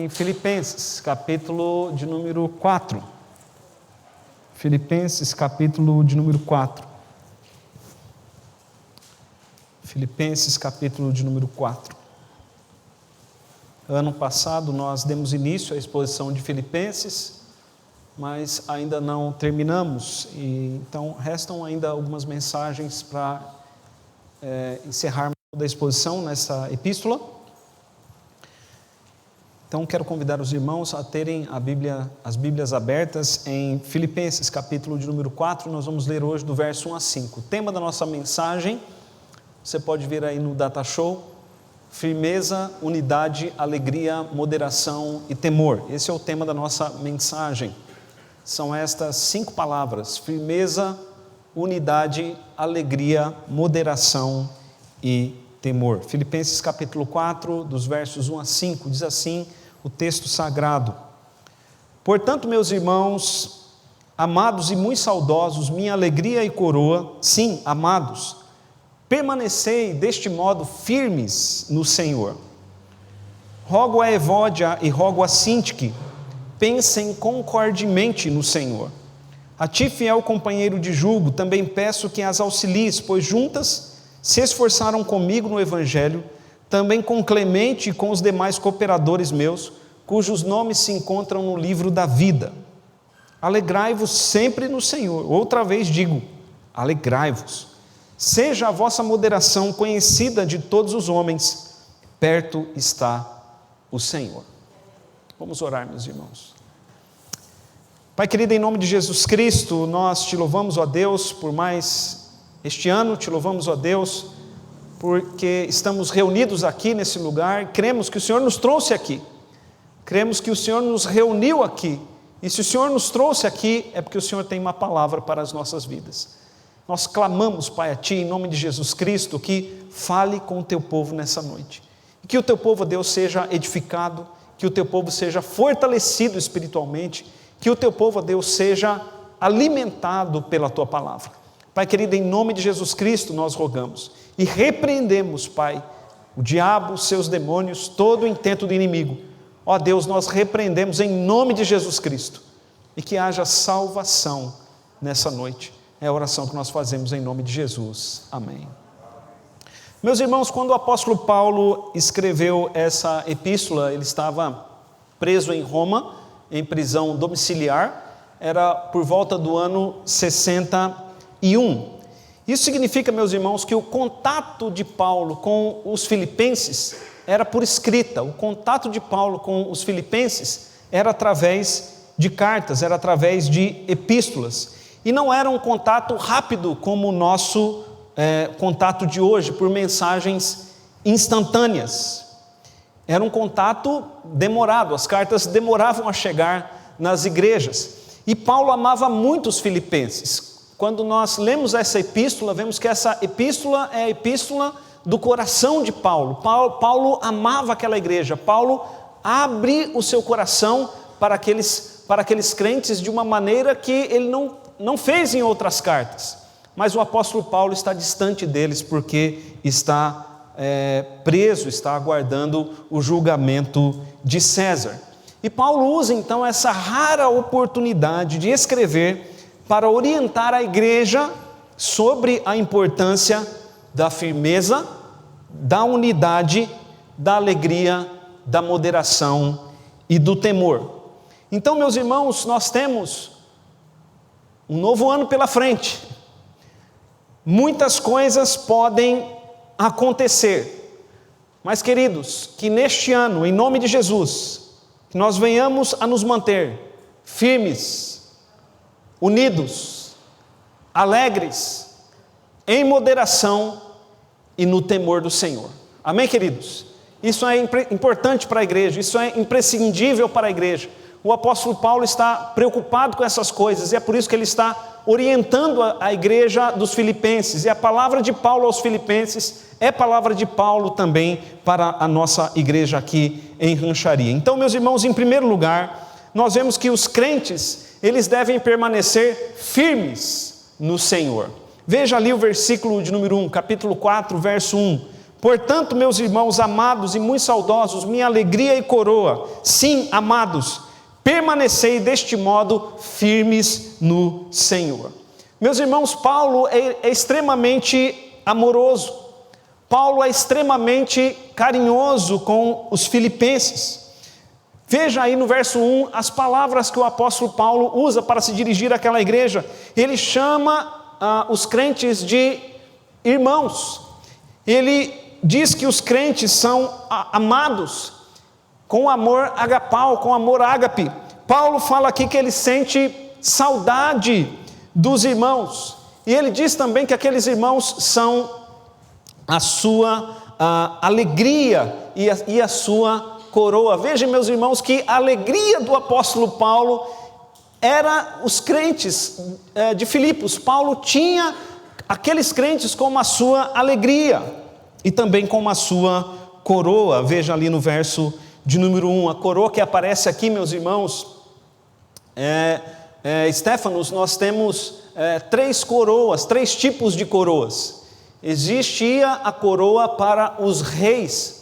em Filipenses, capítulo de número 4. Filipenses, capítulo de número 4. Filipenses, capítulo de número 4. Ano passado nós demos início à exposição de Filipenses, mas ainda não terminamos, então restam ainda algumas mensagens para encerrarmos toda a exposição nessa epístola. Então quero convidar os irmãos a terem as Bíblias abertas em Filipenses, capítulo de número 4, nós vamos ler hoje do verso 1 a 5. O tema da nossa mensagem, você pode ver aí no Data Show: firmeza, unidade, alegria, moderação e temor. Esse é o tema da nossa mensagem. São estas 5 palavras: firmeza, unidade, alegria, moderação e temor. Filipenses capítulo 4, dos versos 1 a 5, diz assim o texto sagrado: portanto, meus irmãos, amados e muito saudosos, minha alegria e coroa, sim, amados, permanecei deste modo firmes no Senhor. Rogo a Evódia e rogo a Sintique, pensem concordemente no Senhor. A ti, fiel companheiro de jugo, também peço que as auxilies, pois juntas se esforçaram comigo no Evangelho, também com Clemente e com os demais cooperadores meus, cujos nomes se encontram no livro da vida. Alegrai-vos sempre no Senhor. Outra vez digo, alegrai-vos. Seja a vossa moderação conhecida de todos os homens, perto está o Senhor. Vamos orar, meus irmãos. Pai querido, em nome de Jesus Cristo, nós te louvamos, ó Deus, por mais este ano, te louvamos, ó Deus, porque estamos reunidos aqui nesse lugar, cremos que o Senhor nos trouxe aqui, cremos que o Senhor nos reuniu aqui, e se o Senhor nos trouxe aqui, é porque o Senhor tem uma palavra para as nossas vidas. Nós clamamos, Pai, a Ti, em nome de Jesus Cristo, que fale com o Teu povo nessa noite, e que o Teu povo, Deus, seja edificado, que o Teu povo seja fortalecido espiritualmente, que o Teu povo, Deus, seja alimentado pela Tua palavra. Pai querido, em nome de Jesus Cristo nós rogamos e repreendemos, Pai, o diabo, os seus demônios, todo o intento do inimigo. Ó Deus, nós repreendemos em nome de Jesus Cristo, e que haja salvação nessa noite. É a oração que nós fazemos em nome de Jesus. Amém. Meus irmãos, quando o apóstolo Paulo escreveu essa epístola, ele estava preso em Roma, em prisão domiciliar, era por volta do ano 61. Isso significa, meus irmãos, que o contato de Paulo com os filipenses era por escrita. O contato de Paulo com os filipenses era através de cartas, era através de epístolas. E não era um contato rápido como o nosso contato de hoje, por mensagens instantâneas. Era um contato demorado, as cartas demoravam a chegar nas igrejas. E Paulo amava muito os filipenses. Quando nós lemos essa epístola, vemos que essa epístola é a epístola do coração de Paulo. Paulo amava aquela igreja. Paulo abre o seu coração para aqueles crentes de uma maneira que ele não fez em outras cartas. Mas o apóstolo Paulo está distante deles porque está preso, está aguardando o julgamento de César. E Paulo usa então essa rara oportunidade de escrever para orientar a igreja sobre a importância da firmeza, da unidade, da alegria, da moderação e do temor. Então, meus irmãos, nós temos um novo ano pela frente. Muitas coisas podem acontecer, mas queridos, que neste ano, em nome de Jesus, que nós venhamos a nos manter firmes, unidos, alegres, em moderação e no temor do Senhor. Amém, queridos? Isso é importante para a igreja, isso é imprescindível para a igreja. O apóstolo Paulo está preocupado com essas coisas, e é por isso que ele está orientando a igreja dos filipenses, e a palavra de Paulo aos filipenses é palavra de Paulo também para a nossa igreja aqui em Rancharia. Então, meus irmãos, em primeiro lugar, nós vemos que os crentes, eles devem permanecer firmes no Senhor. Veja ali o versículo de número 1, capítulo 4, verso 1. Portanto, meus irmãos amados e muito saudosos, minha alegria e coroa, sim, amados, permanecei deste modo firmes no Senhor. Meus irmãos, Paulo é extremamente amoroso, Paulo é extremamente carinhoso com os filipenses. Veja aí no verso 1 as palavras que o apóstolo Paulo usa para se dirigir àquela igreja. Ele chama os crentes de irmãos. Ele diz que os crentes são amados com amor agapau, com amor ágape. Paulo fala aqui que ele sente saudade dos irmãos. E ele diz também que aqueles irmãos são a sua alegria e a sua coroa. Vejam, meus irmãos, que a alegria do apóstolo Paulo era os crentes de Filipos. Paulo tinha aqueles crentes como a sua alegria e também como a sua coroa. Veja ali no verso de número 1, a coroa que aparece aqui, meus irmãos, Estéfanos, nós temos 3 coroas, 3 tipos de coroas. Existia a coroa para os reis.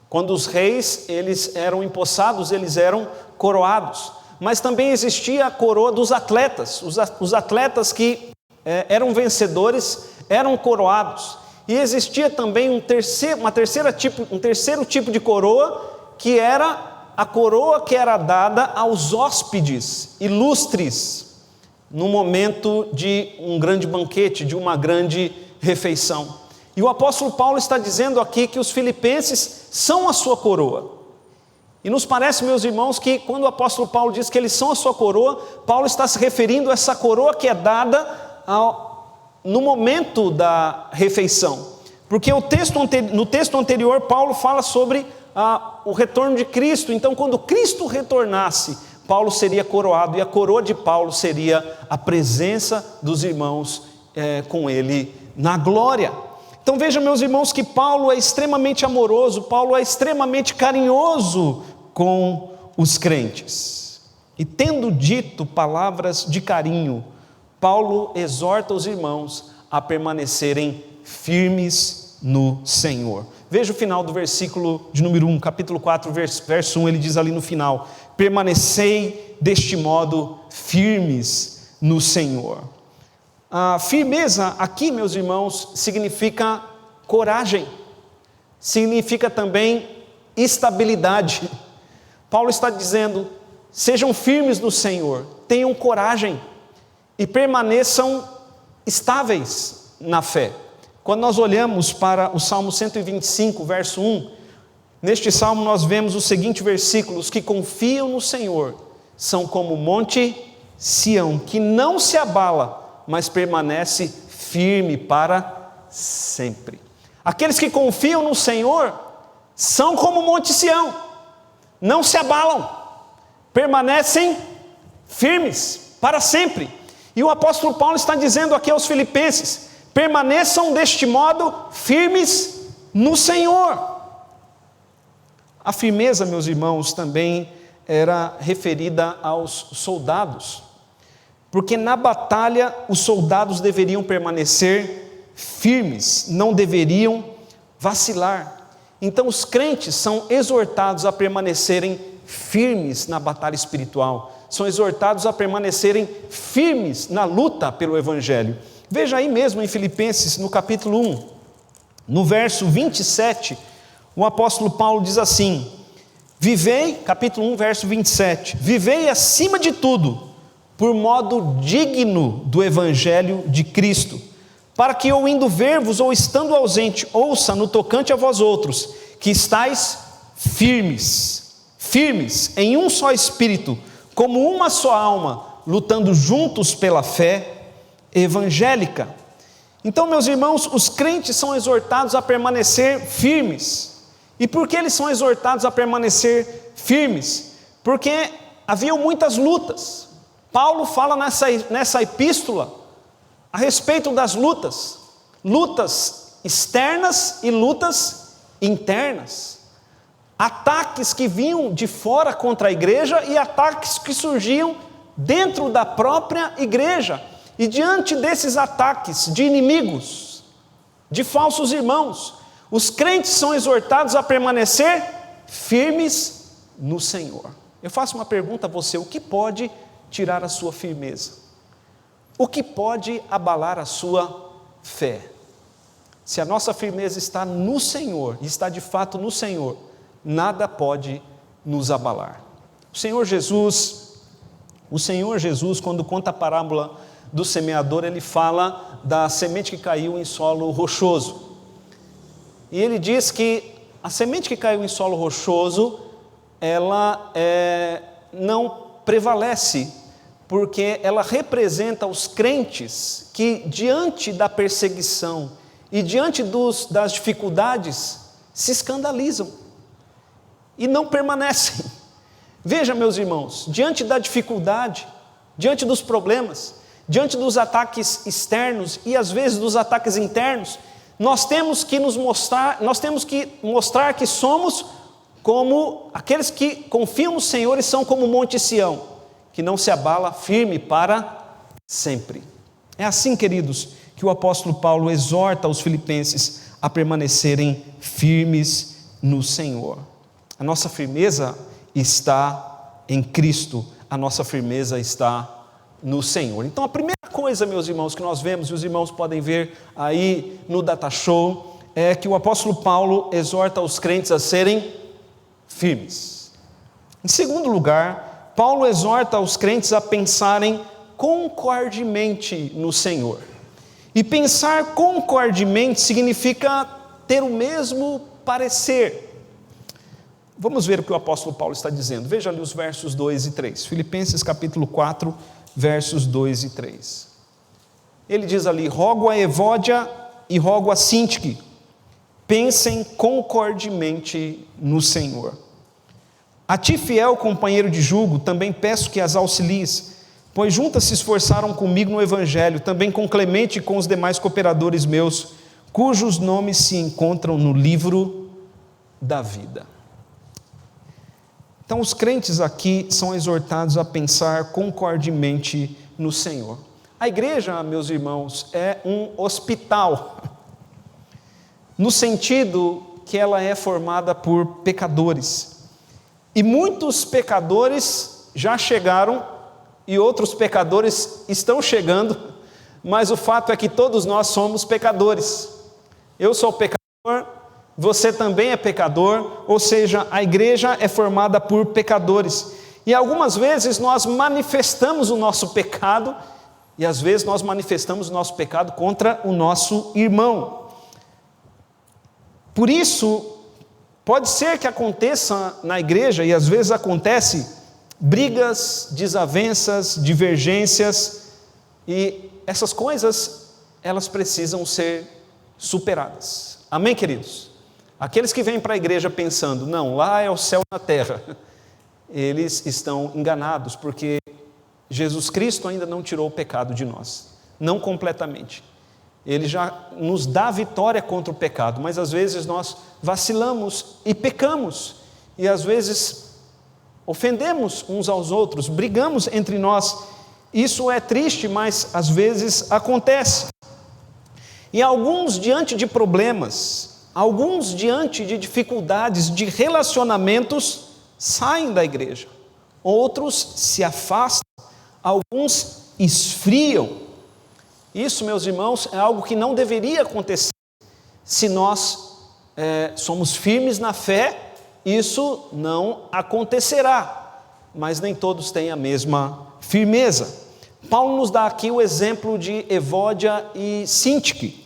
Quando os reis eles eram empossados, eles eram coroados. Mas também existia a coroa dos atletas. Os atletas que eram vencedores eram coroados. E existia também um terceiro tipo de coroa, que era a coroa que era dada aos hóspedes ilustres no momento de um grande banquete, de uma grande refeição. E o apóstolo Paulo está dizendo aqui que os filipenses são a sua coroa. E nos parece, meus irmãos, que quando o apóstolo Paulo diz que eles são a sua coroa, Paulo está se referindo a essa coroa que é dada no momento da refeição. Porque no texto anterior, Paulo fala sobre o retorno de Cristo. Então, quando Cristo retornasse, Paulo seria coroado, e a coroa de Paulo seria a presença dos irmãos com ele na glória. Então vejam, meus irmãos, que Paulo é extremamente amoroso, Paulo é extremamente carinhoso com os crentes. E tendo dito palavras de carinho, Paulo exorta os irmãos a permanecerem firmes no Senhor. Veja o final do versículo de número 1, capítulo 4, verso 1, ele diz ali no final: permanecei deste modo firmes no Senhor. A firmeza aqui, meus irmãos, significa coragem, significa também estabilidade. Paulo está dizendo: sejam firmes no Senhor, tenham coragem e permaneçam estáveis na fé. Quando nós olhamos para o Salmo 125, verso 1, neste salmo nós vemos os seguintes versículos: que confiam no Senhor são como o monte Sião, que não se abala, mas permanece firme para sempre. Aqueles que confiam no Senhor são como o monte Sião, não se abalam, permanecem firmes para sempre. E o apóstolo Paulo está dizendo aqui aos filipenses: permaneçam deste modo firmes no Senhor. A firmeza, meus irmãos, também era referida aos soldados, porque na batalha os soldados deveriam permanecer firmes, não deveriam vacilar. Então os crentes são exortados a permanecerem firmes na batalha espiritual, são exortados a permanecerem firmes na luta pelo Evangelho. Veja aí mesmo em Filipenses, no capítulo 1, no verso 27, o apóstolo Paulo diz assim: vivei, capítulo 1, verso 27, vivei acima de tudo, por modo digno do Evangelho de Cristo, para que ou indo ver-vos ou estando ausente, ouça no tocante a vós outros, que estáis firmes em um só espírito, como uma só alma, lutando juntos pela fé evangélica. Então, meus irmãos, os crentes são exortados a permanecer firmes. E por que eles são exortados a permanecer firmes? Porque haviam muitas lutas. Paulo fala nessa epístola a respeito das lutas externas e lutas internas. Ataques que vinham de fora contra a igreja e ataques que surgiam dentro da própria igreja. E diante desses ataques de inimigos, de falsos irmãos, Os crentes são exortados a permanecer firmes no Senhor. Eu faço uma pergunta a você: o que pode tirar a sua firmeza? O que pode abalar a sua fé? Se a nossa firmeza está no Senhor, e está de fato no Senhor, nada pode nos abalar. O Senhor Jesus, quando conta a parábola do semeador, ele fala da semente que caiu em solo rochoso. E ele diz que a semente que caiu em solo rochoso, ela não prevalece, porque ela representa os crentes que, diante da perseguição e diante das dificuldades, se escandalizam e não permanecem. Veja, meus irmãos, diante da dificuldade, diante dos problemas, diante dos ataques externos e às vezes dos ataques internos, nós temos que mostrar que somos como aqueles que confiam no Senhor e são como o Monte Sião, que não se abala, firme para sempre. É assim, queridos, que o apóstolo Paulo exorta os filipenses a permanecerem firmes no Senhor. A nossa firmeza está em Cristo, a nossa firmeza está no Senhor. Então, a primeira coisa, meus irmãos, que nós vemos, e os irmãos podem ver aí no Data Show, é que o apóstolo Paulo exorta os crentes a serem firmes. Em segundo lugar, Paulo exorta os crentes a pensarem concordemente no Senhor. E pensar concordemente significa ter o mesmo parecer. Vamos ver o que o apóstolo Paulo está dizendo. Veja ali os versos 2 e 3. Filipenses capítulo 4, versos 2 e 3. Ele diz ali: rogo a Evódia e rogo a Sintique, pensem concordemente no Senhor. A ti, fiel companheiro de jugo, também peço que as auxilies, pois juntas se esforçaram comigo no Evangelho, também com Clemente e com os demais cooperadores meus, cujos nomes se encontram no livro da vida. Então, os crentes aqui são exortados a pensar concordemente no Senhor. A igreja, meus irmãos, é um hospital, no sentido que ela é formada por pecadores. E muitos pecadores já chegaram e outros pecadores estão chegando, mas o fato é que todos nós somos pecadores. Eu sou pecador, você também é pecador, ou seja, a igreja é formada por pecadores. E algumas vezes nós manifestamos o nosso pecado, e às vezes nós manifestamos o nosso pecado contra o nosso irmão. Por isso, pode ser que aconteça na igreja, e às vezes acontece, brigas, desavenças, divergências, e essas coisas, elas precisam ser superadas. Amém, queridos? Aqueles que vêm para a igreja pensando, não, lá é o céu na terra, eles estão enganados, porque Jesus Cristo ainda não tirou o pecado de nós, não completamente. Ele já nos dá vitória contra o pecado, mas às vezes nós vacilamos e pecamos, e às vezes ofendemos uns aos outros, brigamos entre nós. Isso é triste, mas às vezes acontece. E alguns, diante de problemas, alguns, diante de dificuldades de relacionamentos, saem da igreja. Outros se afastam, alguns esfriam. Isso, meus irmãos, é algo que não deveria acontecer. Se nós somos firmes na fé, isso não acontecerá. Mas nem todos têm a mesma firmeza. Paulo nos dá aqui o exemplo de Evódia e Sintique.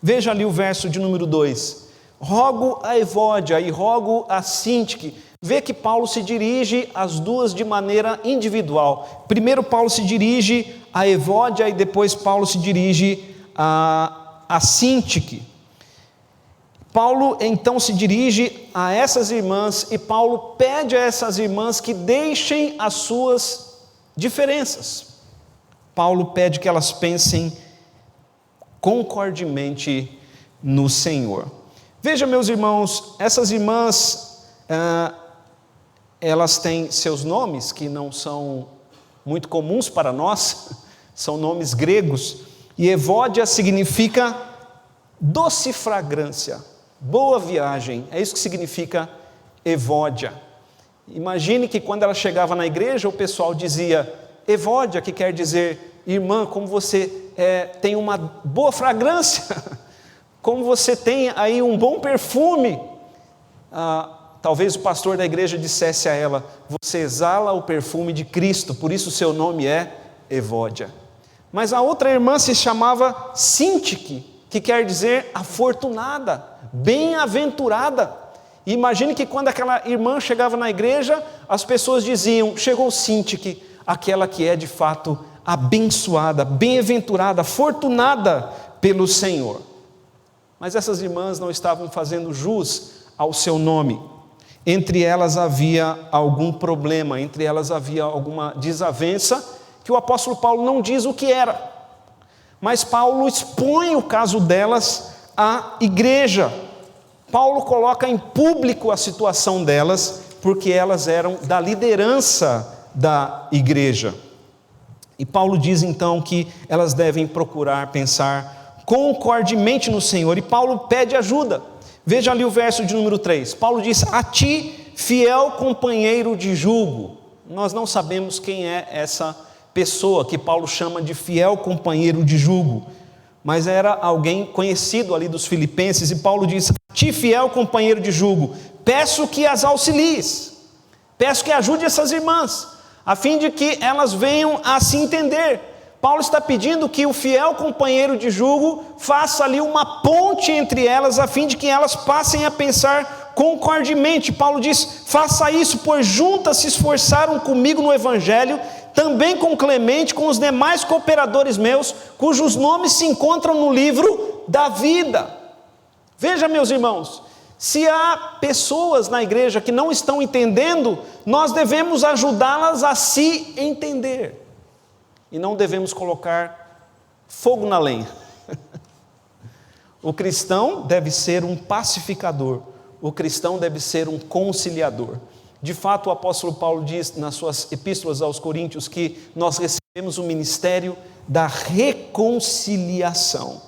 Veja ali o verso de número 2. Rogo a Evódia e rogo a Sintique. Vê que Paulo se dirige às duas de maneira individual. Primeiro Paulo se dirige a Evódia e depois Paulo se dirige a Sintique. Paulo então se dirige a essas irmãs e Paulo pede a essas irmãs que deixem as suas diferenças. Paulo pede que elas pensem concordemente no Senhor. Veja, meus irmãos, essas irmãs, elas têm seus nomes que não são muito comuns para nós, são nomes gregos, e Evódia significa doce fragrância. boa viagem. É isso que significa Evódia. Imagine que quando ela chegava na igreja, o pessoal dizia Evódia, que quer dizer, irmã, como você tem uma boa fragrância, como você tem aí um bom perfume. Talvez o pastor da igreja dissesse a ela, você exala o perfume de Cristo, por isso o seu nome é Evódia. Mas a outra irmã se chamava Sintique, que quer dizer afortunada, bem-aventurada. E imagine que quando aquela irmã chegava na igreja, as pessoas diziam, chegou Sintique, aquela que é de fato abençoada, bem-aventurada, afortunada pelo Senhor. Mas essas irmãs não estavam fazendo jus ao seu nome. Entre elas havia algum problema, entre elas havia alguma desavença, que o apóstolo Paulo não diz o que era. Mas Paulo expõe o caso delas à igreja. Paulo coloca em público a situação delas, porque elas eram da liderança da igreja. E Paulo diz então que elas devem procurar pensar concordemente no Senhor, e Paulo pede ajuda. Veja ali o verso de número 3, Paulo diz, a ti, fiel companheiro de julgo. Nós não sabemos quem é essa pessoa que Paulo chama de fiel companheiro de julgo, mas era alguém conhecido ali dos filipenses, e Paulo diz, a ti, fiel companheiro de julgo, peço que as auxilies, peço que ajude essas irmãs, a fim de que elas venham a se entender. Paulo está pedindo que o fiel companheiro de julgo faça ali uma ponte entre elas, a fim de que elas passem a pensar concordemente. Paulo diz, faça isso, pois juntas se esforçaram comigo no Evangelho, também com Clemente, com os demais cooperadores meus, cujos nomes se encontram no livro da vida. Veja, meus irmãos, se há pessoas na igreja que não estão entendendo, nós devemos ajudá-las a se entender. E não devemos colocar fogo na lenha. O cristão deve ser um pacificador. O cristão deve ser um conciliador. De fato, o apóstolo Paulo diz nas suas epístolas aos Coríntios que nós recebemos o ministério da reconciliação.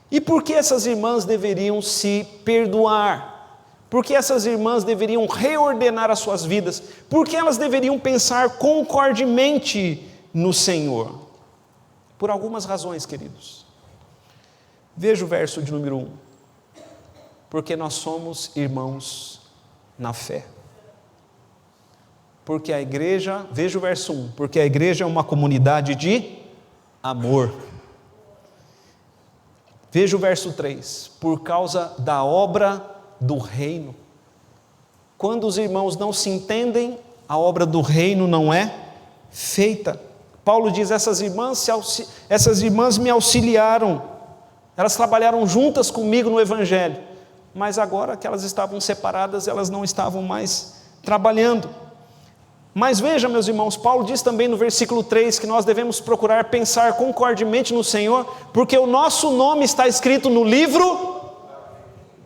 E por que essas irmãs deveriam se perdoar? Por que essas irmãs deveriam reordenar as suas vidas? Por que elas deveriam pensar concordemente no Senhor? Por algumas razões, queridos. Veja o verso de número 1. Porque nós somos irmãos na fé. Porque a igreja, veja o verso 1, porque a igreja é uma comunidade de amor. Veja o verso 3, por causa da obra do reino. Quando os irmãos não se entendem, a obra do reino não é feita. Paulo diz, essas irmãs me auxiliaram, elas trabalharam juntas comigo no Evangelho, mas agora que elas estavam separadas, elas não estavam mais trabalhando. Mas veja, meus irmãos, Paulo diz também no versículo 3 que nós devemos procurar pensar concordemente no Senhor, porque o nosso nome está escrito no livro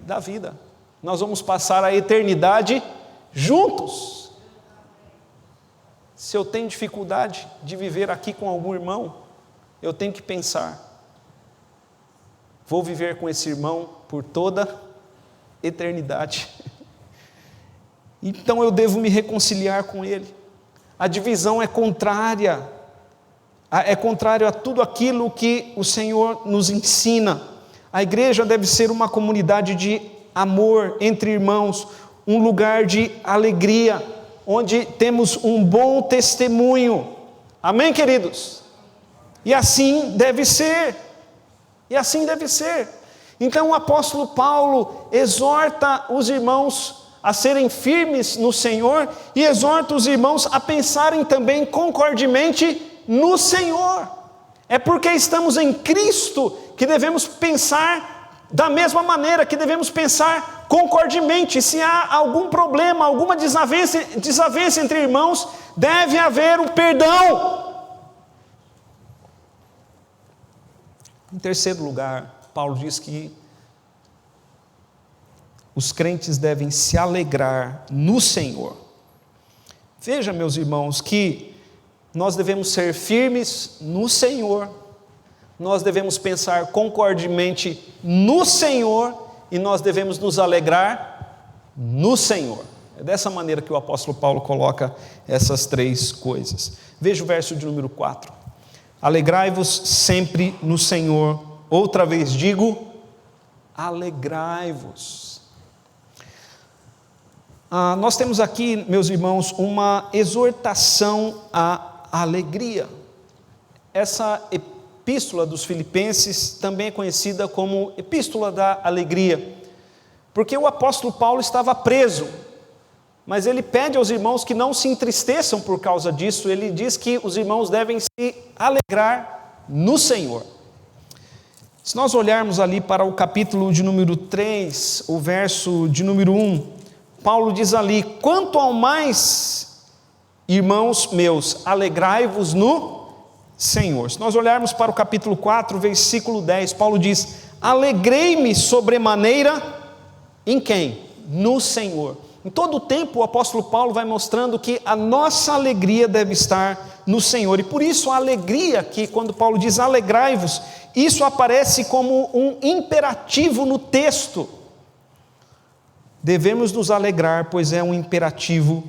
da vida. Nós vamos passar a eternidade juntos. Se eu tenho dificuldade de viver aqui com algum irmão, eu tenho que pensar, vou viver com esse irmão por toda eternidade. Então eu devo me reconciliar com ele. A divisão é contrária a tudo aquilo que o Senhor nos ensina. A igreja deve ser uma comunidade de amor entre irmãos, um lugar de alegria, onde temos um bom testemunho. Amém, queridos? E assim deve ser. E assim deve ser. Então o apóstolo Paulo exorta os irmãos a serem firmes no Senhor e exorta os irmãos a pensarem também concordemente no Senhor. É porque estamos em Cristo que devemos pensar da mesma maneira, que devemos pensar concordemente. Se há algum problema, alguma desavença entre irmãos, deve haver um perdão. Em terceiro lugar, Paulo diz que os crentes devem se alegrar no Senhor. Veja, meus irmãos, que nós devemos ser firmes no Senhor, nós devemos pensar concordemente no Senhor, e nós devemos nos alegrar no Senhor. É dessa maneira que o apóstolo Paulo coloca essas três coisas. Veja o verso de número 4. Alegrai-vos sempre no Senhor. Outra vez digo, alegrai-vos. Nós temos aqui, meus irmãos, uma exortação à alegria. Essa epístola dos Filipenses também é conhecida como epístola da alegria, porque o apóstolo Paulo estava preso, mas ele pede aos irmãos que não se entristeçam por causa disso. Ele diz que os irmãos devem se alegrar no Senhor. Se nós olharmos ali para o capítulo de número 3, o verso de número 1, Paulo diz ali: quanto ao mais, irmãos meus, alegrai-vos no Senhor. Se nós olharmos para o capítulo 4, versículo 10, Paulo diz: alegrei-me sobremaneira em quem? No Senhor. Em todo o tempo o apóstolo Paulo vai mostrando que a nossa alegria deve estar no Senhor, e por isso a alegria aqui, quando Paulo diz alegrai-vos, isso aparece como um imperativo no texto. Devemos nos alegrar, pois é um imperativo.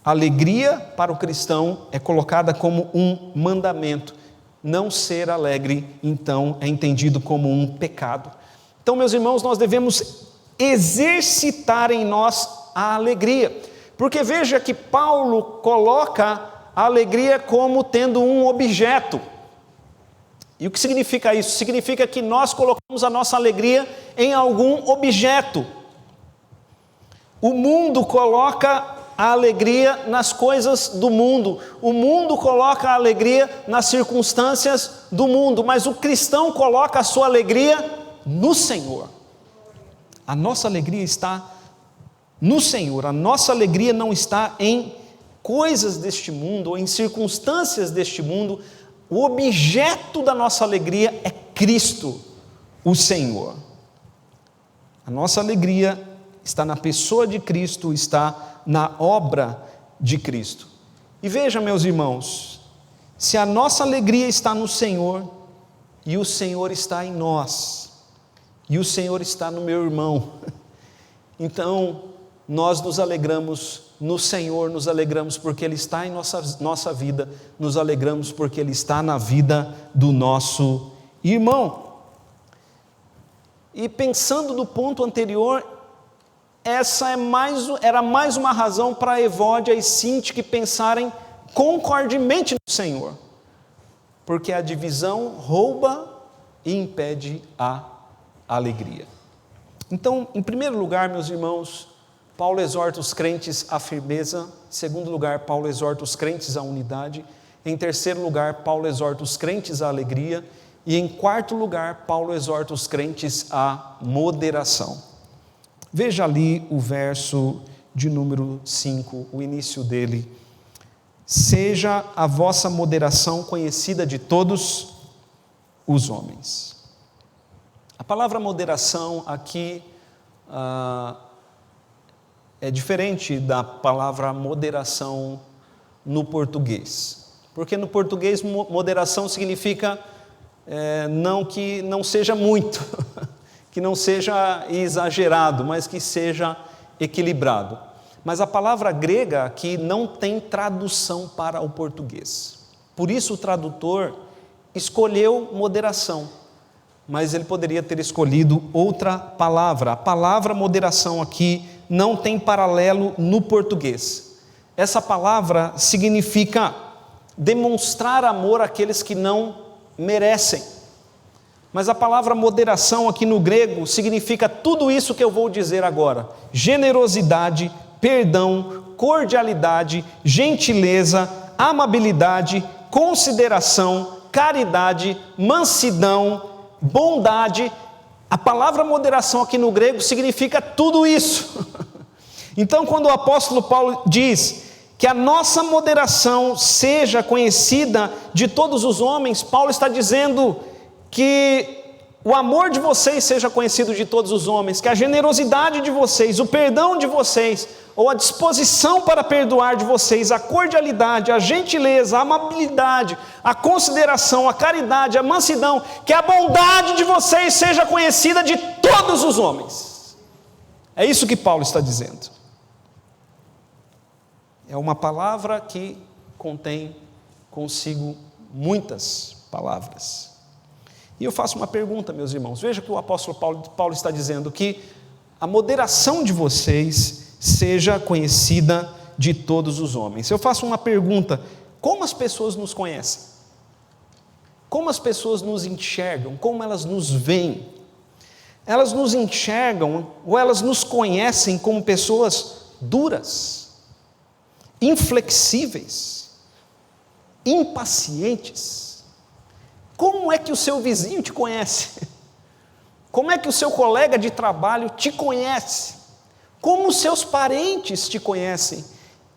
A alegria para o cristão é colocada como um mandamento. Não ser alegre, então, é entendido como um pecado. Então, meus irmãos, nós devemos exercitar em nós a alegria, porque veja que Paulo coloca a alegria como tendo um objeto. E o que significa isso? Significa que nós colocamos a nossa alegria em algum objeto. O mundo coloca a alegria nas coisas do mundo, o mundo coloca a alegria nas circunstâncias do mundo, mas o cristão coloca a sua alegria no Senhor. A nossa alegria está no Senhor, a nossa alegria não está em coisas deste mundo, ou em circunstâncias deste mundo. O objeto da nossa alegria é Cristo, o Senhor. A nossa alegria está na pessoa de Cristo, está na obra de Cristo. E veja, meus irmãos, se a nossa alegria está no Senhor, e o Senhor está em nós, e o Senhor está no meu irmão, então nós nos alegramos no Senhor, nos alegramos porque Ele está em nossa vida, nos alegramos porque Ele está na vida do nosso irmão. E pensando no ponto anterior, essa era mais uma razão para Evódia e Sintique pensarem concordemente no Senhor, porque a divisão rouba e impede a alegria. Então, em primeiro lugar, meus irmãos, Paulo exorta os crentes à firmeza. Em segundo lugar, Paulo exorta os crentes à unidade. Em terceiro lugar, Paulo exorta os crentes à alegria. E em quarto lugar, Paulo exorta os crentes à moderação. Veja ali o verso de número 5, o início dele. Seja a vossa moderação conhecida de todos os homens. A palavra moderação aqui é diferente da palavra moderação no português, porque no português moderação significa que não seja muito, que não seja exagerado, mas que seja equilibrado. Mas a palavra grega aqui não tem tradução para o português, por isso o tradutor escolheu moderação, mas ele poderia ter escolhido outra palavra. A palavra moderação aqui não tem paralelo no português. Essa palavra significa demonstrar amor àqueles que não merecem. Mas a palavra moderação aqui no grego significa tudo isso que eu vou dizer agora: generosidade, perdão, cordialidade, gentileza, amabilidade, consideração, caridade, mansidão, bondade. A palavra moderação aqui no grego significa tudo isso. Então, quando o apóstolo Paulo diz que a nossa moderação seja conhecida de todos os homens, Paulo está dizendo que o amor de vocês seja conhecido de todos os homens, que a generosidade de vocês, o perdão de vocês, ou a disposição para perdoar de vocês, a cordialidade, a gentileza, a amabilidade, a consideração, a caridade, a mansidão, que a bondade de vocês seja conhecida de todos os homens. É isso que Paulo está dizendo. É uma palavra que contém consigo muitas palavras. E eu faço uma pergunta, meus irmãos. Veja que o apóstolo Paulo está dizendo que a moderação de vocês seja conhecida de todos os homens. Eu faço uma pergunta: como as pessoas nos conhecem? Como as pessoas nos enxergam? Como elas nos veem? Elas nos enxergam ou elas nos conhecem como pessoas duras, inflexíveis, impacientes? Como é que o seu vizinho te conhece? Como é que o seu colega de trabalho te conhece? Como os seus parentes te conhecem?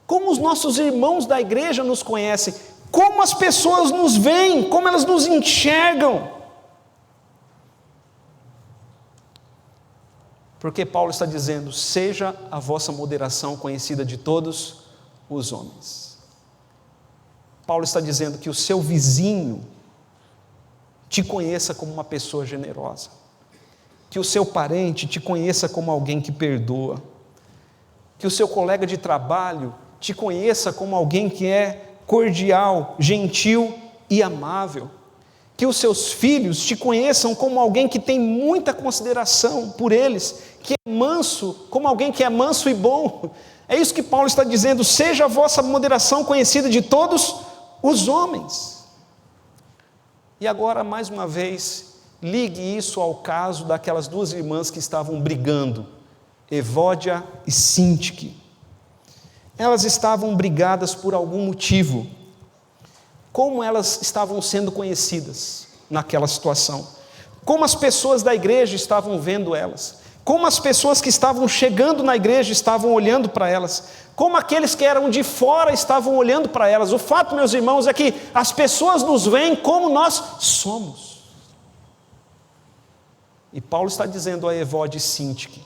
Como os nossos irmãos da igreja nos conhecem? Como as pessoas nos veem? Como elas nos enxergam? Porque Paulo está dizendo: seja a vossa moderação conhecida de todos os homens. Paulo está dizendo que o seu vizinho te conheça como uma pessoa generosa, que o seu parente te conheça como alguém que perdoa, que o seu colega de trabalho te conheça como alguém que é cordial, gentil e amável, que os seus filhos te conheçam como alguém que tem muita consideração por eles, que é manso, como alguém que é manso e bom. É isso que Paulo está dizendo: seja a vossa moderação conhecida de todos os homens. E agora, mais uma vez, ligue isso ao caso daquelas duas irmãs que estavam brigando, Evódia e Sintique. Elas estavam brigadas por algum motivo. Como elas estavam sendo conhecidas naquela situação? Como as pessoas da igreja estavam vendo elas? Como as pessoas que estavam chegando na igreja estavam olhando para elas? Como aqueles que eram de fora estavam olhando para elas? O fato, meus irmãos, é que as pessoas nos veem como nós somos. E Paulo está dizendo a Evódia e Sintique: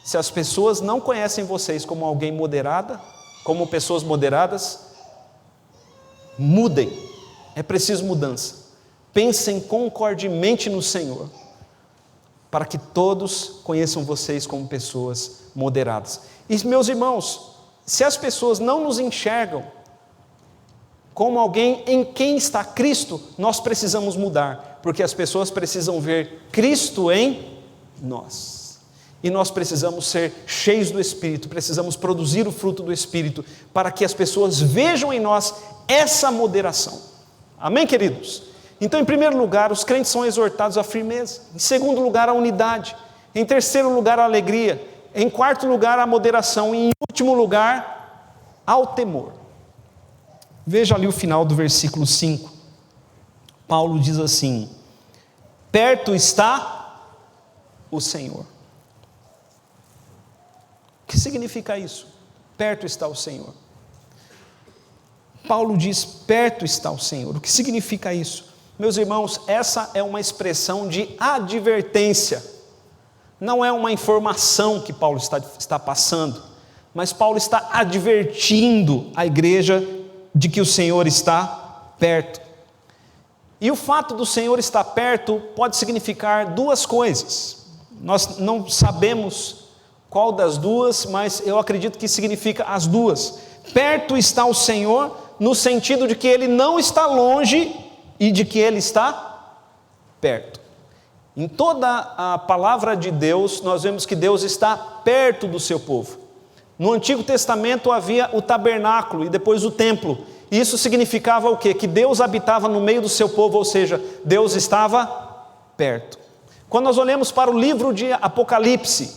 se as pessoas não conhecem vocês como alguém moderada, como pessoas moderadas, mudem. É preciso mudança. Pensem concordemente no Senhor, para que todos conheçam vocês como pessoas moderadas. E, meus irmãos, se as pessoas não nos enxergam como alguém em quem está Cristo, nós precisamos mudar, porque as pessoas precisam ver Cristo em nós. E nós precisamos ser cheios do Espírito, precisamos produzir o fruto do Espírito, para que as pessoas vejam em nós essa moderação. Amém, queridos? Então, em primeiro lugar, os crentes são exortados à firmeza. Em segundo lugar, a unidade. Em terceiro lugar, a alegria. Em quarto lugar, a moderação. E em último lugar, ao temor. Veja ali o final do versículo 5. Paulo diz assim: perto está o Senhor. O que significa isso? Perto está o Senhor. Paulo diz: perto está o Senhor. O que significa isso? Meus irmãos, essa é uma expressão de advertência. Não é uma informação que Paulo está passando, mas Paulo está advertindo a igreja de que o Senhor está perto. E o fato do Senhor estar perto pode significar duas coisas. Nós não sabemos qual das duas, mas eu acredito que significa as duas. Perto está o Senhor, no sentido de que Ele não está longe e de que Ele está perto. Em toda a palavra de Deus, nós vemos que Deus está perto do seu povo. No Antigo Testamento havia o tabernáculo e depois o templo. Isso significava o quê? Que Deus habitava no meio do seu povo, ou seja, Deus estava perto. Quando nós olhamos para o livro de Apocalipse,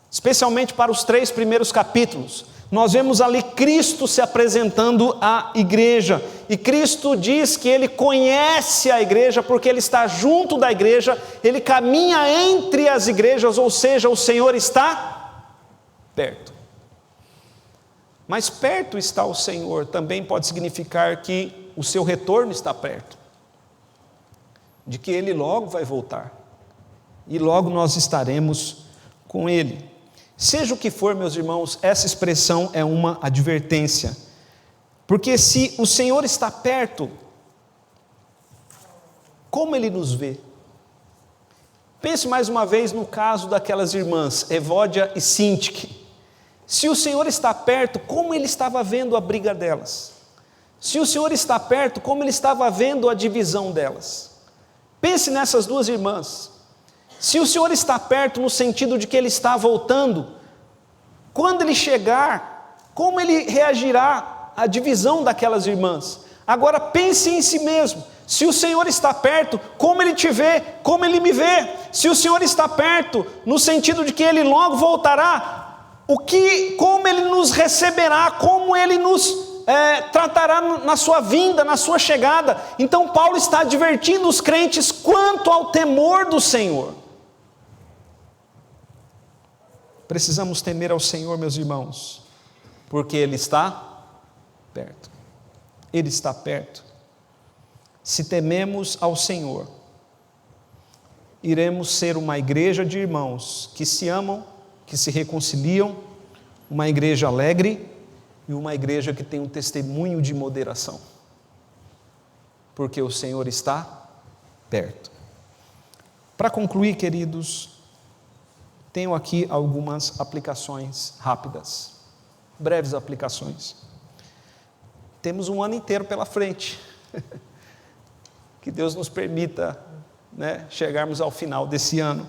especialmente para os 3 primeiros capítulos, nós vemos ali Cristo se apresentando à igreja, e Cristo diz que Ele conhece a igreja, porque Ele está junto da igreja, Ele caminha entre as igrejas, ou seja, o Senhor está perto. Mas perto está o Senhor também pode significar que o seu retorno está perto, de que Ele logo vai voltar, e logo nós estaremos com Ele. Seja o que for, meus irmãos, essa expressão é uma advertência, porque se o Senhor está perto, como Ele nos vê? Pense mais uma vez no caso daquelas irmãs, Evódia e Sintique. Se o Senhor está perto, como Ele estava vendo a briga delas? Se o Senhor está perto, como Ele estava vendo a divisão delas? Pense nessas duas irmãs. Se o Senhor está perto no sentido de que Ele está voltando, quando Ele chegar, como Ele reagirá à divisão daquelas irmãs? Agora pense em si mesmo. Se o Senhor está perto, como Ele te vê, como Ele me vê? Se o Senhor está perto, no sentido de que Ele logo voltará, como Ele nos receberá, como Ele nos tratará na sua vinda, na sua chegada. Então Paulo está advertindo os crentes quanto ao temor do Senhor. Precisamos temer ao Senhor, meus irmãos, porque Ele está perto. Ele está perto. Se tememos ao Senhor, iremos ser uma igreja de irmãos que se amam, que se reconciliam, uma igreja alegre e uma igreja que tem um testemunho de moderação, porque o Senhor está perto. Para concluir, queridos, tenho aqui algumas aplicações rápidas, breves aplicações. Temos um ano inteiro pela frente. Que Deus nos permita, chegarmos ao final desse ano.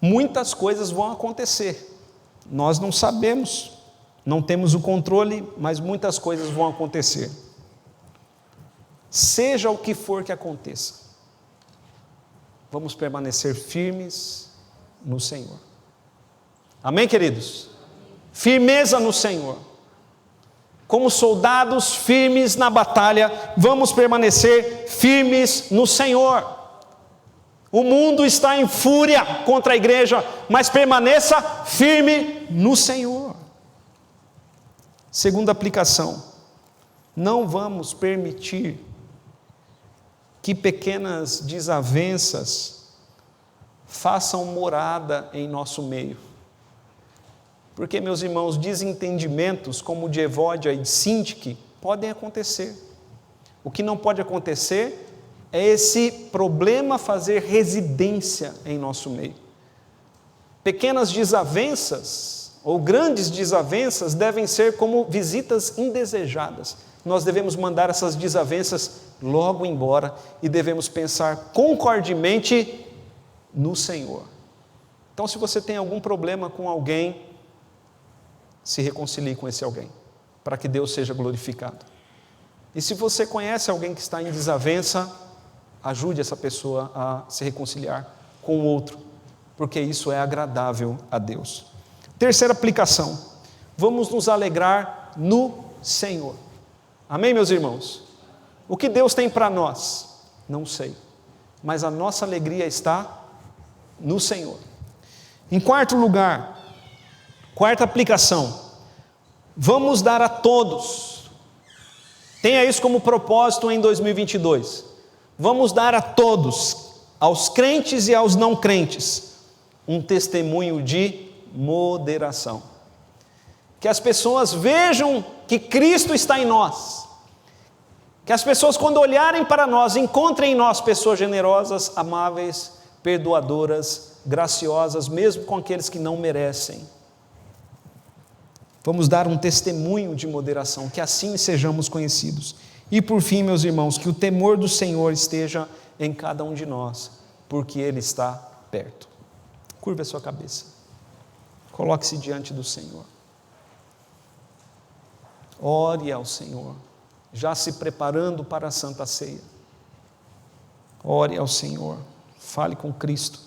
Muitas coisas vão acontecer. Nós não sabemos, não temos o controle, mas muitas coisas vão acontecer. Seja o que for que aconteça, vamos permanecer firmes no Senhor. Amém, queridos? Firmeza no Senhor. Como soldados firmes na batalha, vamos permanecer firmes no Senhor. O mundo está em fúria contra a igreja, mas permaneça firme no Senhor. Segunda aplicação: não vamos permitir que pequenas desavenças façam morada em nosso meio. Porque, meus irmãos, desentendimentos como o de Evódia e de Sintique podem acontecer. O que não pode acontecer é esse problema fazer residência em nosso meio. Pequenas desavenças ou grandes desavenças devem ser como visitas indesejadas. Nós devemos mandar essas desavenças logo embora e devemos pensar concordemente no Senhor. Então, se você tem algum problema com alguém, se reconcilie com esse alguém, para que Deus seja glorificado. E se você conhece alguém que está em desavença, ajude essa pessoa a se reconciliar com o outro, porque isso é agradável a Deus. Terceira aplicação: vamos nos alegrar no Senhor. Amém, meus irmãos? O que Deus tem para nós? Não sei, mas a nossa alegria está no Senhor. Em quarto lugar, quarta aplicação: vamos dar a todos, tenha isso como propósito em 2022, vamos dar a todos, aos crentes e aos não crentes, um testemunho de moderação. Que as pessoas vejam que Cristo está em nós, que as pessoas, quando olharem para nós, encontrem em nós pessoas generosas, amáveis, perdoadoras, graciosas, mesmo com aqueles que não merecem. Vamos dar um testemunho de moderação, que assim sejamos conhecidos. E por fim, meus irmãos, que o temor do Senhor esteja em cada um de nós, porque Ele está perto. Curva a sua cabeça, coloque-se diante do Senhor, ore ao Senhor, já se preparando para a Santa Ceia. Ore ao Senhor, fale com Cristo.